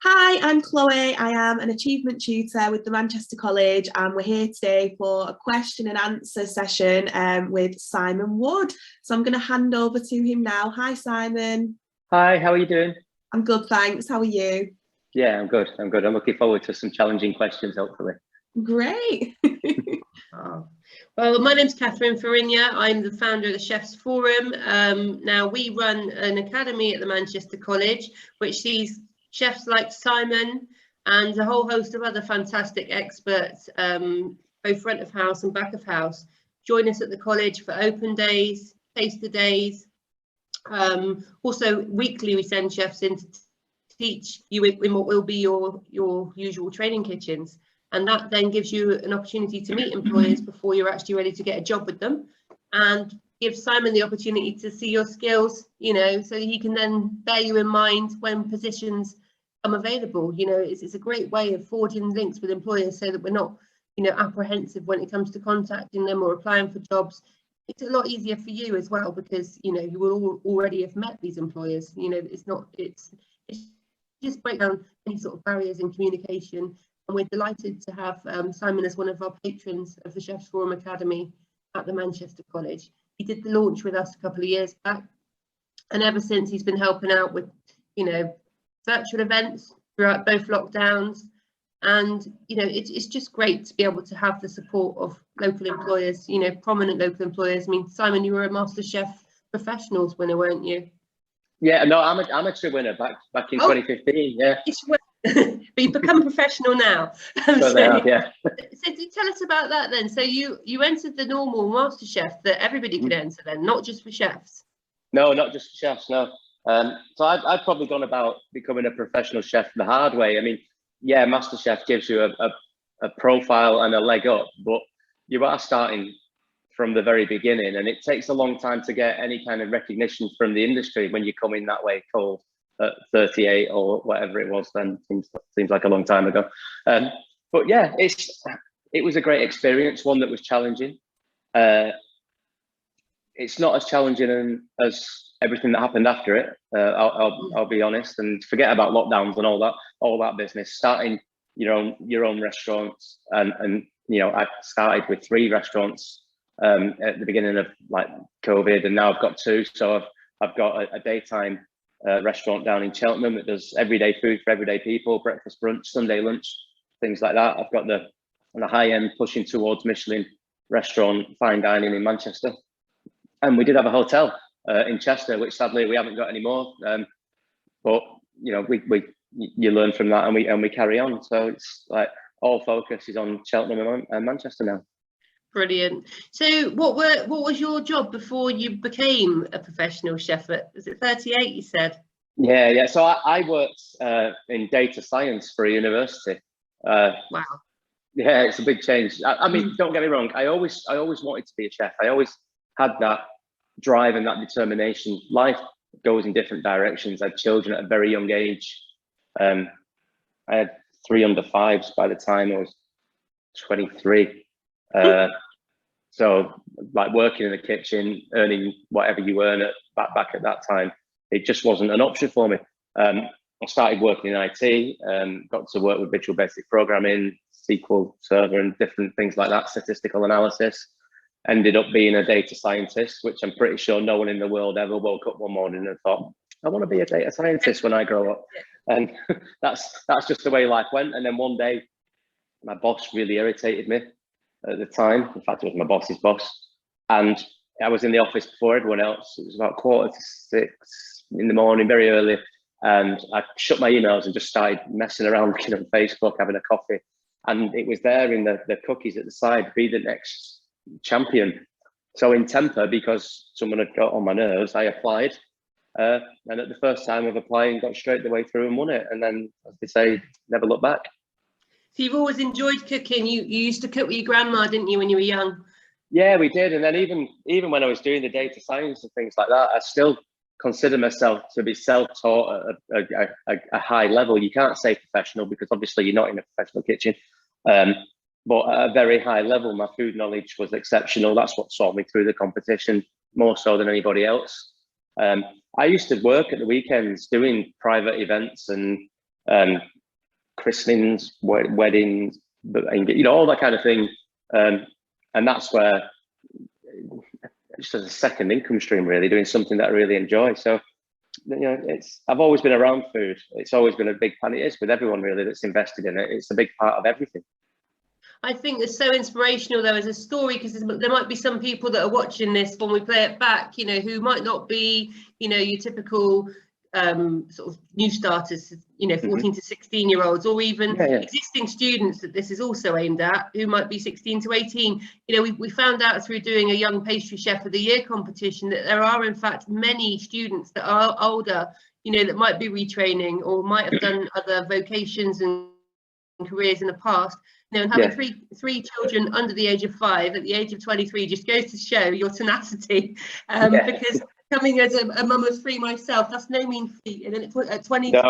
Hi, I'm Chloe. I am an achievement tutor with the Manchester College, and we're here today for a question and answer session with Simon Wood. So I'm going to hand over to him now. Hi, Simon. Hi, how are you doing? I'm good, thanks. How are you? Yeah, I'm good. I'm good. I'm looking forward to some challenging questions, hopefully. Great. Well, my name's Catherine Farinya. I'm the founder of the Chefs Forum. Now, we run an academy at the Manchester College, which sees chefs like Simon and a whole host of other fantastic experts, both front of house and back of house, join us at the college for open days, taster days. Also, weekly we send chefs in to teach you in what will be your usual training kitchens. And that then gives you an opportunity to meet employers before you're actually ready to get a job with them, and gives Simon the opportunity to see your skills, so he can then bear you in mind when positions come available. It's a great way of forging links with employers so that we're not, apprehensive when it comes to contacting them or applying for jobs. It's a lot easier for you as well because, you will already have met these employers. It's just break down any sort of barriers in communication. And we're delighted to have Simon as one of our patrons of the Chefs Forum Academy at the Manchester College. He did the launch with us a couple of years back, and ever since he's been helping out with, virtual events throughout both lockdowns. And, it's just great to be able to have the support of local employers, prominent local employers. I mean, Simon, you were a Masterchef Professionals winner, weren't you? Yeah, no, I'm a amateur winner back in 2015. Yeah. But you've become professional now. So they have, yeah. So tell us about that then. So you entered the normal MasterChef that everybody could enter then, not just for chefs? No, not just for chefs, no. So I've probably gone about becoming a professional chef the hard way. I mean, yeah, MasterChef gives you a profile and a leg up, but you are starting from the very beginning, and it takes a long time to get any kind of recognition from the industry when you come in that way cold at 38 or whatever it was then. Seems like a long time ago. But yeah, it was a great experience, one that was challenging. It's not as challenging as everything that happened after it. I'll be honest, and forget about lockdowns and all that business. Starting your own restaurants, and I started with 3 restaurants at the beginning of like COVID, and now I've got 2. So I've got a daytime restaurant down in Cheltenham that does everyday food for everyday people, breakfast, brunch, Sunday lunch, things like that. I've got the high end pushing towards Michelin restaurant, fine dining in Manchester. And we did have a hotel in Chester, which sadly we haven't got anymore. But you learn from that, and we carry on. So it's like all focus is on Cheltenham and Manchester now. Brilliant. So what was your job before you became a professional chef was it 38 you said? Yeah. So I worked in data science for a university. Wow. Yeah, it's a big change. I mean, don't get me wrong. I always wanted to be a chef. I always had that drive and that determination. Life goes in different directions. I had children at a very young age. I had 3 under 5s by the time I was 23. So like working in the kitchen, earning whatever you earn back at that time, it just wasn't an option for me. I started working in IT, got to work with Visual Basic Programming, SQL Server and different things like that, statistical analysis. Ended up being a data scientist, which I'm pretty sure no one in the world ever woke up one morning and thought, I want to be a data scientist when I grow up. And that's just the way life went. And then one day, my boss really irritated me at the time. In fact, it was my boss's boss. And I was in the office before everyone else. It was about 5:45 in the morning, very early. And I shut my emails and just started messing around, looking on Facebook, having a coffee. And it was there in the cookies at the side, be the next champion. So in temper, because someone had got on my nerves, I applied. And at the first time of applying, got straight the way through and won it. And then, as they say, never look back. So you've always enjoyed cooking. You used to cook with your grandma, didn't you, when you were young? Yeah, we did. And then even when I was doing the data science and things like that, I still consider myself to be self-taught at a high level. You can't say professional because obviously you're not in a professional kitchen. But at a very high level, my food knowledge was exceptional. That's what saw me through the competition more so than anybody else. I used to work at the weekends doing private events and christenings, weddings, all that kind of thing. And that's where just as a second income stream, really doing something that I really enjoy. So, I've always been around food. It's always been a big part. It is with everyone really that's invested in it. It's a big part of everything. I think it's so inspirational though as a story, because there might be some people that are watching this when we play it back, who might not be, your typical sort of new starters, 14 to 16-year-olds, or even existing students that this is also aimed at, who might be 16 to 18. We found out through doing a Young Pastry Chef of the Year competition that there are in fact many students that are older, that might be retraining or might have done other vocations and careers in the past. And having three children under the age of 5 at the age of 23 just goes to show your tenacity, because coming as a mum of 3 myself, that's no mean feat. And then at 23,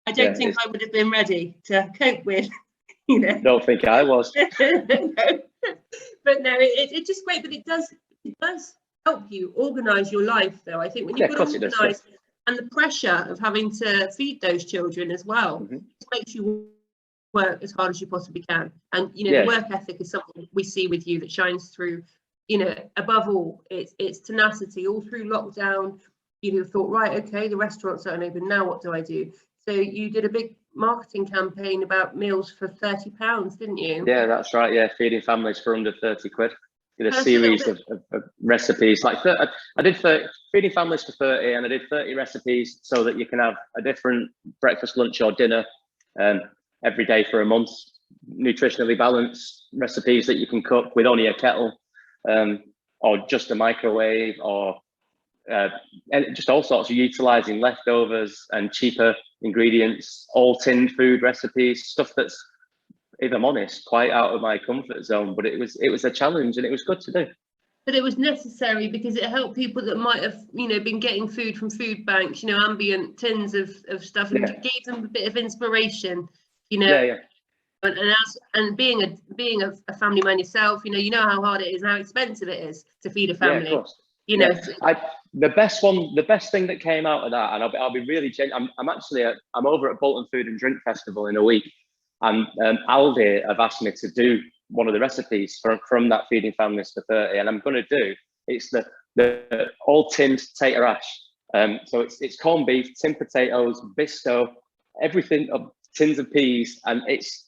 I don't think I would have been ready to cope with, Don't think I was. But no, it's just great. But it does help you organise your life, though. I think when you've got to organise, and the pressure of having to feed those children as well, it makes you work as hard as you possibly can. And the work ethic is something we see with you that shines through. Above all, it's tenacity. All through lockdown, you thought, right, okay, the restaurants aren't open now, what do I do? So you did a big marketing campaign about meals for £30, didn't you? Yeah, that's right. Yeah, feeding families for under 30 quid. Did a series of recipes. Like I did feeding families for 30, and I did 30 recipes so that you can have a different breakfast, lunch, or dinner every day for a month. Nutritionally balanced recipes that you can cook with only a kettle, or just a microwave, or and just all sorts of utilising leftovers and cheaper ingredients, all tinned food recipes, stuff that's, if I'm honest, quite out of my comfort zone, but it was a challenge, and it was good to do. But it was necessary because it helped people that might have, been getting food from food banks, ambient tins of stuff, and gave them a bit of inspiration, And being a family man yourself, you know how hard it is and how expensive it is to feed a family. Yeah, of course. The best thing that came out of that, and I'll be really genuine. I'm over at Bolton Food and Drink Festival in a week, and Aldi have asked me to do one of the recipes from that feeding families for 30, and I'm going to do it's the all tinned tater ash. So it's corned beef, tinned potatoes, bisto, everything, tins of peas, and it's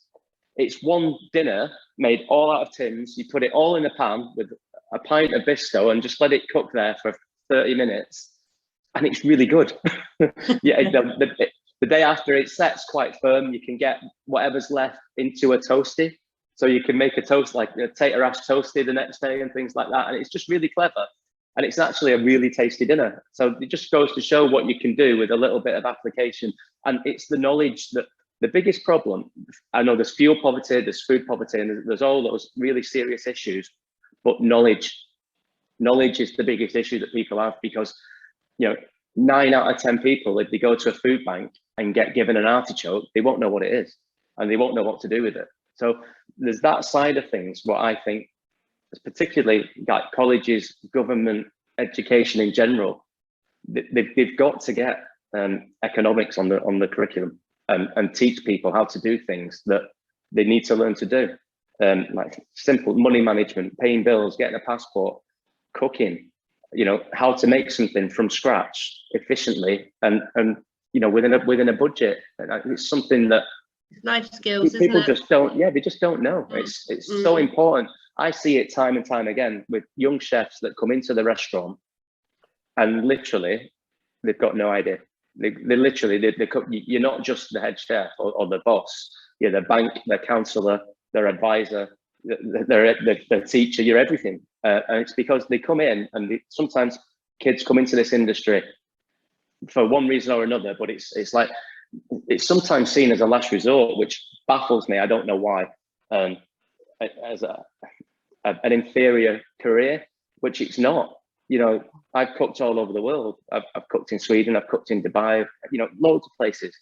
one dinner made all out of tins. You put it all in a pan with a pint of bisto and just let it cook there for 30 minutes, and it's really good. The day after it sets quite firm, you can get whatever's left into a toasty. So you can make a toast, like a tater ash toasty the next day and things like that. And it's just really clever. And it's actually a really tasty dinner. So it just goes to show what you can do with a little bit of application. And it's the knowledge that the biggest problem, I know there's fuel poverty, there's food poverty, and there's all those really serious issues, but knowledge is the biggest issue that people have, because 9 out of 10 people, if they go to a food bank and get given an artichoke, they won't know what it is, and they won't know what to do with it. So there's that side of things, what I think is particularly like colleges, government, education in general, they've got to get economics on the curriculum, and teach people how to do things that they need to learn to do, like simple money management, paying bills, getting a passport, cooking, how to make something from scratch efficiently and within a budget. It's something that life skills, people just don't. Yeah, they just don't know. It's so important. I see it time and time again with young chefs that come into the restaurant, and literally they've got no idea. They cook. You're not just the head chef or the boss. You're the bank, their counselor, their advisor, their teacher. You're everything. And it's because they come in, and sometimes kids come into this industry for one reason or another, but it's like it's sometimes seen as a last resort, which baffles me. I don't know why. As an inferior career, which it's not. I've cooked all over the world. I've cooked in Sweden, I've cooked in Dubai, loads of places.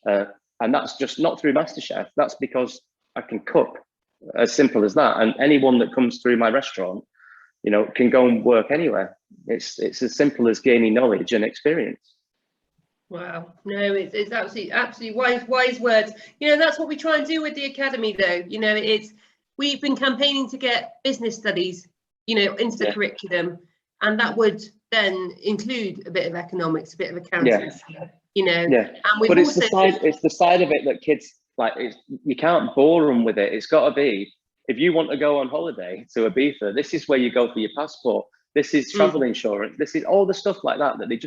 And that's just not through Masterchef. That's because I can cook, as simple as that. And anyone that comes through my restaurant, can go and work anywhere. It's as simple as gaining knowledge and experience. Wow, no, it's absolutely wise words. You know, that's what we try and do with the academy, though. You know, we've been campaigning to get business studies, you know, into the curriculum, and that would then include a bit of economics, a bit of accountancy, you know. And we've but also it's the side of it that kids like. You can't bore them with it. It's got to be, if you want to go on holiday to Ibiza, this is where you go for your passport. This is travel insurance. This is all the stuff like that they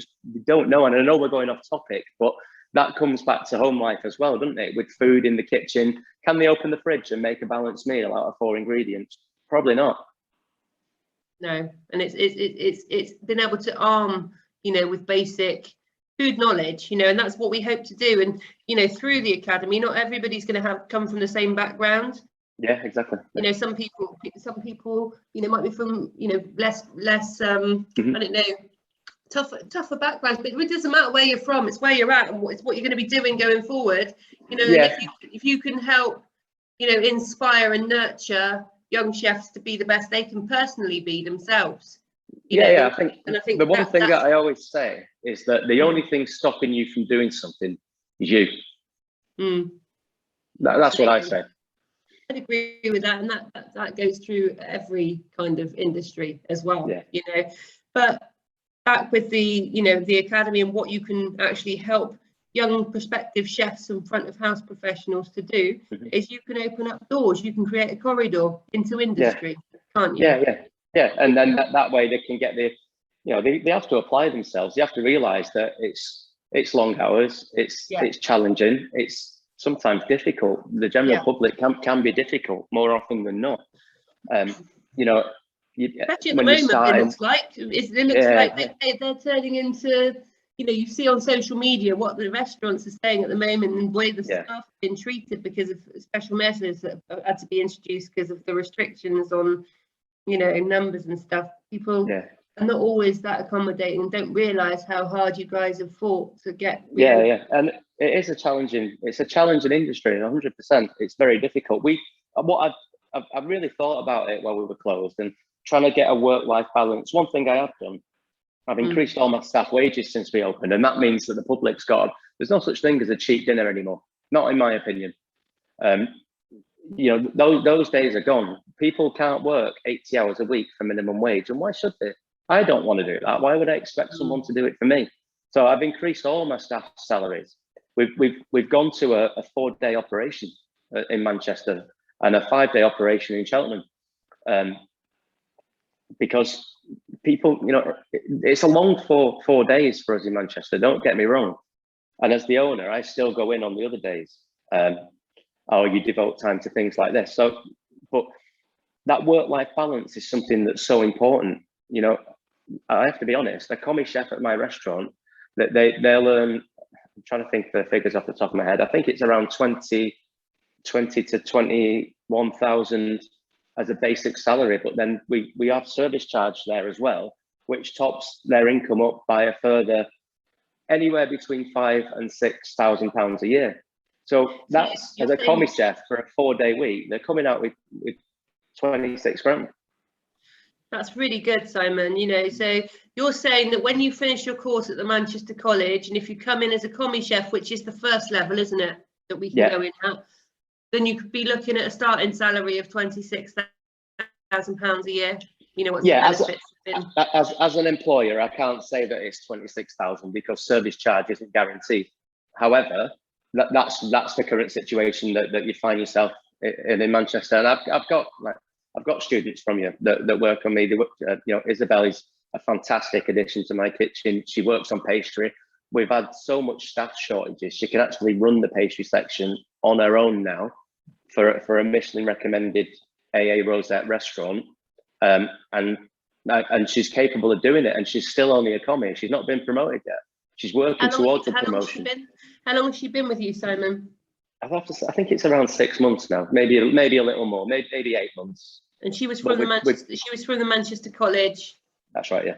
don't know. And I know we're going off topic, but that comes back to home life as well, doesn't it? With food in the kitchen, can they open the fridge and make a balanced meal out of 4 ingredients? Probably not. No, and it's been able to arm, you know, with basic food knowledge, you know, and that's what we hope to do. And you know, through the academy, not everybody's going to come from the same background. Yeah, exactly. You know, some people, you know, might be from, you know, less I don't know, tougher backgrounds, but it doesn't matter where you're from. It's where you're at, and it's what you're going to be doing going forward. You know, and if you can help, you know, inspire and nurture young chefs to be the best they can personally be themselves. I think the one thing that I always say is that the only thing stopping you from doing something is you. That's what I say. I'd agree with that, and that goes through every kind of industry as well. You know, but back with the, you know, the academy and what you can actually help young prospective chefs and front of house professionals to do is you can open up doors. You can create a corridor into industry, can't you? Yeah. And then that way they can get the, you know, they have to apply themselves. They have to realise that it's long hours. It's challenging. It's sometimes difficult. The general public can be difficult more often than not. You know, especially at the moment, it looks like they're turning into, you know, you see on social media what the restaurants are saying at the moment and the way the staff have been treated because of special measures that have had to be introduced because of the restrictions on, you know, numbers and stuff. People are not always that accommodating and don't realise how hard you guys have fought to get. And it is a challenging industry, 100%. It's very difficult. I've really thought about it while we were closed and trying to get a work-life balance. One thing I have done, I've increased all my staff wages since we opened, and that means that the public's there's no such thing as a cheap dinner anymore, not in my opinion. You know, those days are gone. People can't work 80 hours a week for minimum wage, and why should they? I don't want to do that. Why would I expect someone to do it for me? So I've increased all my staff salaries. We've gone to a 4-day operation in Manchester and a 5-day operation in Cheltenham, because people, you know, it's a long 4 days for us in Manchester. Don't get me wrong. And as the owner, I still go in on the other days. You devote time to things like this. So, but that work-life balance is something that's so important. You know, I have to be honest. A commis chef at my restaurant, that they'll earn. I'm trying to think the figures off the top of my head. I think it's around 20 to 21,000 as a basic salary, but then we have service charge there as well, which tops their income up by a further anywhere between £5,000 and £6,000 a year. So that's, as a commis chef for a 4-day week, they're coming out with 26 grand. That's really good, Simon. You know, so you're saying that when you finish your course at the Manchester College, and if you come in as a commis chef, which is the first level, isn't it, that we can go in at, then you could be looking at a starting salary of £26,000 a year. You know, what's the benefits? As an employer, I can't say that it's 26,000 because service charge isn't guaranteed. However, that's the current situation that you find yourself in Manchester. And I've got students from you that work on me. You know, Isabel is a fantastic addition to my kitchen. She works on pastry. We've had so much staff shortages. She can actually run the pastry section on her own now for a Michelin recommended AA Rosette restaurant. And she's capable of doing it. And she's still only a commis. She's not been promoted yet. She's working towards the promotion. How long has she been with you, Simon? I think it's around 6 months now, maybe a little more, maybe 8 months. And she was from the Manchester College. That's right, yeah.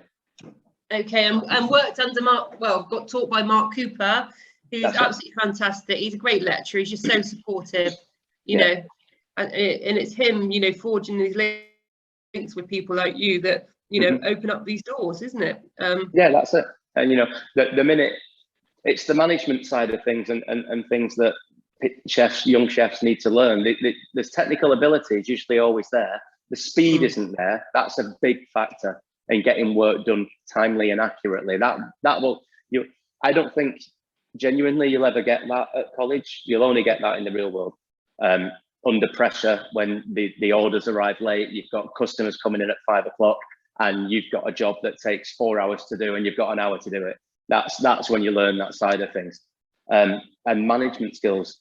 Okay, and worked under got taught by Mark Cooper, who's absolutely fantastic. He's a great lecturer. He's just so supportive, you know, and it's him, you know, forging these links with people like you that, you know, open up these doors, isn't it? Yeah, that's it. And you know, the minute it's the management side of things and things that young chefs need to learn. There's technical ability is usually always there. The speed isn't there. That's a big factor in getting work done timely and accurately. I don't think genuinely you'll ever get that at college. You'll only get that in the real world. Under pressure, when the orders arrive late, you've got customers coming in at 5 o'clock and you've got a job that takes 4 hours to do and you've got an hour to do it. That's when you learn that side of things. And management skills,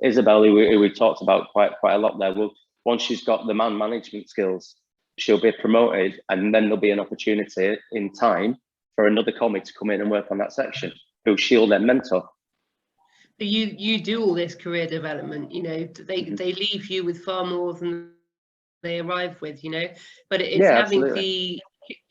Isabel, who we talked about quite a lot there, once she's got the man management skills, she'll be promoted, and then there'll be an opportunity in time for another comic to come in and work on that section, who she'll then mentor. But you do all this career development, they leave you with far more than they arrive with, but it's having the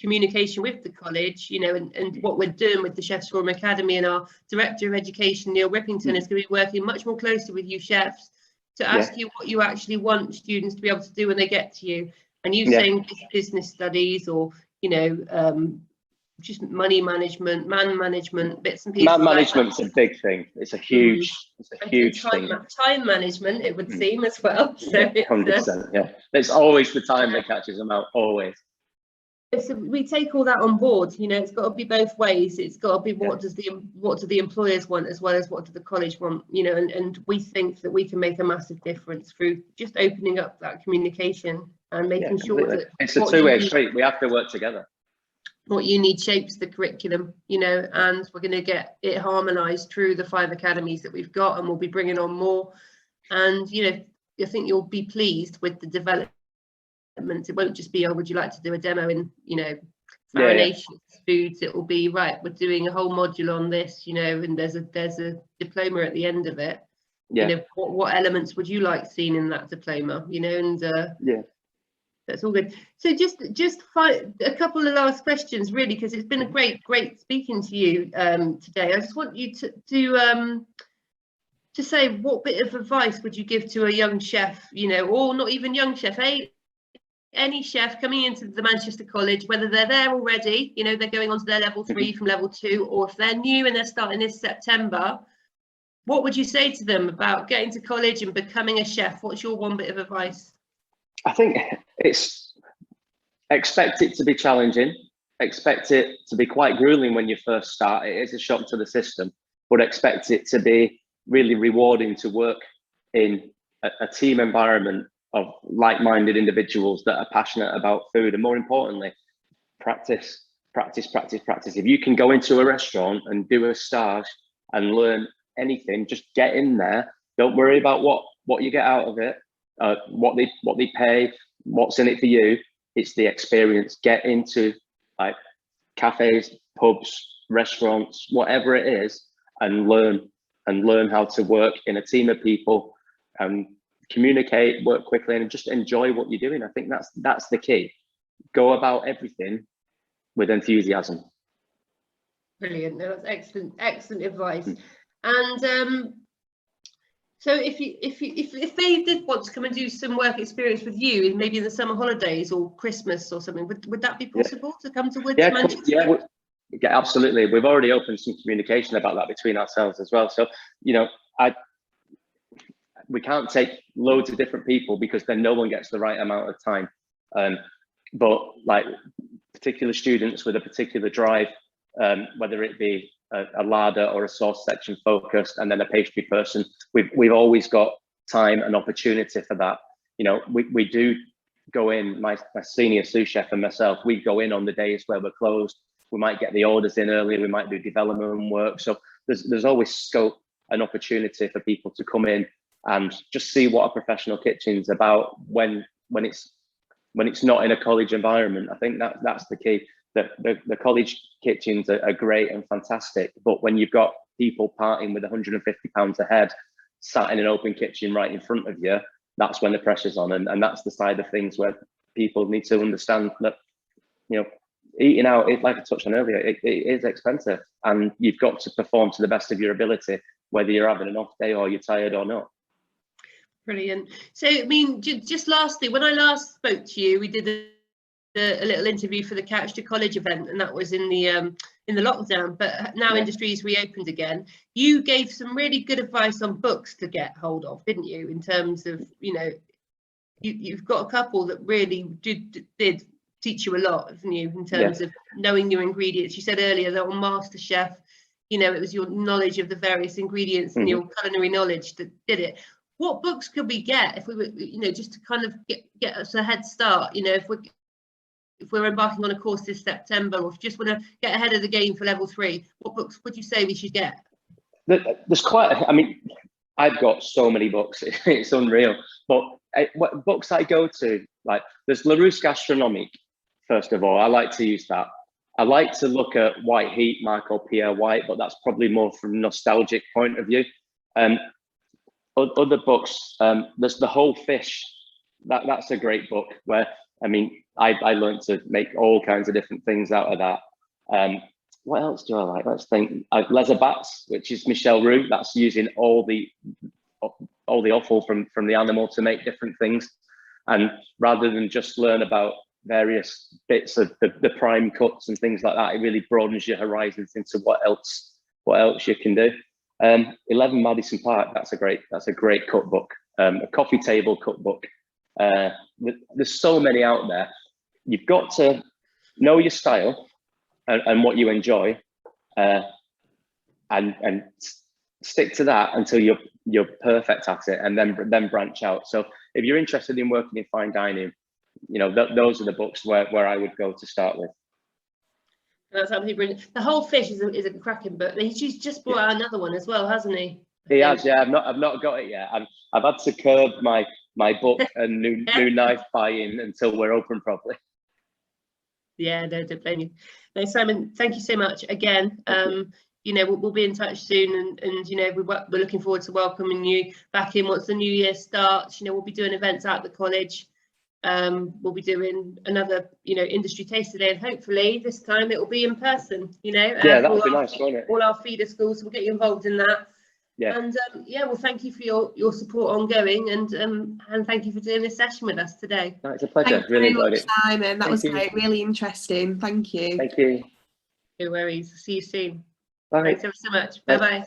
communication with the college, and what we're doing with the Chefs Forum Academy, and our Director of Education, Neil Rippington, is going to be working much more closely with you chefs to ask you what you actually want students to be able to do when they get to you. And you saying business studies or, just money management, man management, bits and pieces. Man management's a big thing. It's a huge thing. Time management, it would seem, as well. So 100%. Yeah, it's always the time that catches them out. Always. So we take all that on board. It's got to be both ways. It's got to be what do the employers want, as well as what do the college want. And we think that we can make a massive difference through just opening up that communication and making sure that it's a two-way street. We have to work together. What you need shapes the curriculum, and we're going to get it harmonized through the 5 academies that we've got, and we'll be bringing on more. And I think you'll be pleased with the development. It won't just be, would you like to do a demo in Farinaceous Foods? It will be, right, we're doing a whole module on this, and there's a diploma at the end of it. What elements would you like seen in that diploma? That's all good. So just a couple of last questions, really, because it's been a great speaking to you today. I just want you to say, what bit of advice would you give to a young chef, or not even young chef, any chef coming into the Manchester College, whether they're there already, they're going on to their level 3 from level 2, or if they're new and they're starting this September, what would you say to them about getting to college and becoming a chef? What's your one bit of advice? I think expect it to be challenging, expect it to be quite grueling when you first start. It is a shock to the system, but expect it to be really rewarding to work in a team environment of like-minded individuals that are passionate about food, and more importantly, practice. If you can go into a restaurant and do a stage and learn anything, just get in there. Don't worry about what you get out of it, what they pay, what's in it for you. It's the experience. Get into like cafes, pubs, restaurants, whatever it is, and learn how to work in a team of people, and communicate, work quickly, and just enjoy what you're doing. I think that's the key. Go about everything with enthusiasm. Brilliant. No, that's excellent advice. And so if they did want to come and do some work experience with you, maybe in the summer holidays or Christmas or something, would that be possible to come to Manchester? Yeah, absolutely. We've already opened some communication about that between ourselves as well. So we can't take loads of different people, because then no one gets the right amount of time. But like particular students with a particular drive, whether it be a larder or a sauce section focused, and then a pastry person, we've always got time and opportunity for that. We do go in, my senior sous chef and myself, we go in on the days where we're closed. We might get the orders in early, we might do development work. So there's always scope and opportunity for people to come in and just see what a professional kitchen's about when it's not in a college environment. I think that's the key. The college kitchens are great and fantastic, but when you've got people parting with £150 a head, sat in an open kitchen right in front of you, that's when the pressure's on, and that's the side of things where people need to understand that eating out, like I touched on earlier, it is expensive, and you've got to perform to the best of your ability, whether you're having an off day or you're tired or not. Brilliant. So, I mean, just lastly, when I last spoke to you, we did a little interview for the Couch to College event, and that was in the in the lockdown, but now industry's reopened again. You gave some really good advice on books to get hold of, didn't you? In terms of, you know, you've got a couple that really did teach you a lot, haven't you, in terms of knowing your ingredients. You said earlier that on Masterchef, you know, it was your knowledge of the various ingredients and your culinary knowledge that did it. What books could we get if we were, you know, just to kind of get us a head start, you know, if we're embarking on a course this September, or if you just want to get ahead of the game for level 3, what books would you say we should get? There's I mean, I've got so many books, it's unreal. But what books I go to, like, there's Larousse Gastronomique, first of all. I like to use that. I like to look at White Heat, Michael Pierre White, but that's probably more from a nostalgic point of view. Other books, there's The Whole Fish. That's a great book where, I mean, I learned to make all kinds of different things out of that. What else do I like? Let's think. Les Abats, which is Michel Roux. That's using all the offal from the animal to make different things. And rather than just learn about various bits of the prime cuts and things like that, it really broadens your horizons into what else you can do. 11 Madison Park, that's a great cookbook. A coffee table cookbook. There's so many out there. You've got to know your style and what you enjoy, and stick to that until you're perfect at it, and then branch out. So if you're interested in working in fine dining, you know, those are the books where I would go to start with. That's absolutely brilliant. The Whole Fish is a cracking book. He's just brought out another one as well, hasn't he? He has, yeah. I've not got it yet. I've had to curb my book and new knife buying until we're open properly. Yeah, no, don't blame you. No, Simon, thank you so much again. You know, we'll be in touch soon, and you know, we're looking forward to welcoming you back in once the new year starts. You know, we'll be doing events at the college. We'll be doing another, you know, industry taster day, and hopefully this time it will be in person. You know, yeah, that would be nice, wouldn't it? All our feeder schools, so we'll get you involved in that. Yeah. And yeah, well, thank you for your support ongoing, and thank you for doing this session with us today. No, it's a pleasure. Thanks really very enjoyed much, it. Simon. That was great. Really interesting. Thank you. Thank you. No worries. See you soon. Bye. Thanks ever so much. Bye bye.